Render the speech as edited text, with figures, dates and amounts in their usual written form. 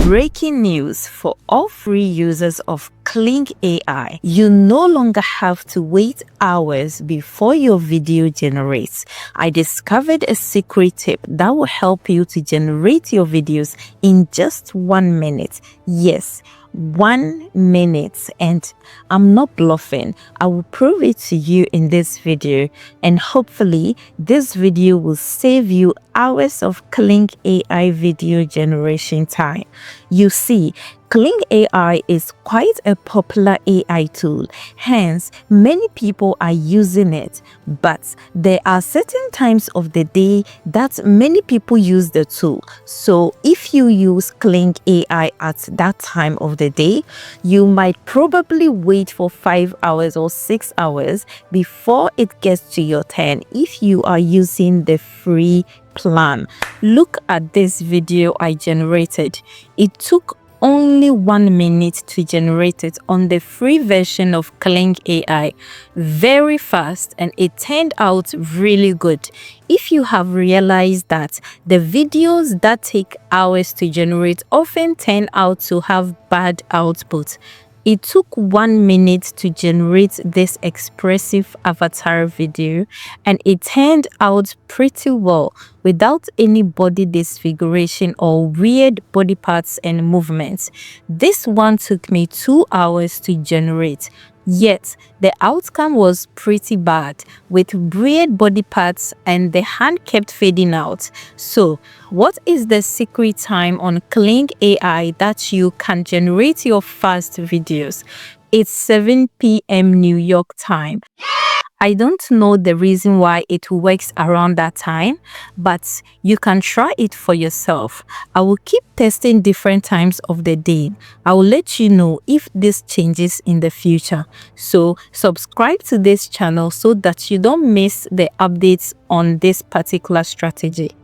Breaking news for all free users of Kling AI. You no longer have to wait hours before your video generates. I discovered a secret tip that will help you to generate your videos in just 1 minute. Yes, 1 minute, and I'm not bluffing. I will prove it to you in this video, and hopefully this video will save you hours of Kling AI video generation time. You see, Kling AI is quite a popular AI tool, hence many people are using it, but there are certain times of the day that many people use the tool. So if you use Kling AI at that time of the day, you might probably wait for 5 hours or 6 hours before it gets to your turn if you are using the free plan. Look at this video I generated. It took only 1 minute to generate it on the free version of Kling AI. Very fast, and it turned out really good. If you have realized that the videos that take hours to generate often turn out to have bad output, it took 1 minute to generate this expressive avatar video, and it turned out pretty well without any body disfiguration or weird body parts and movements. This one took me 2 hours to generate. Yet, the outcome was pretty bad with weird body parts and the hand kept fading out. So, what is the secret time on Kling AI that you can generate your fast videos? It's 7 p.m. New York time. I don't know the reason why it works around that time, but you can try it for yourself. I will keep testing different times of the day. I will let you know if this changes in the future. So subscribe to this channel so that you don't miss the updates on this particular strategy.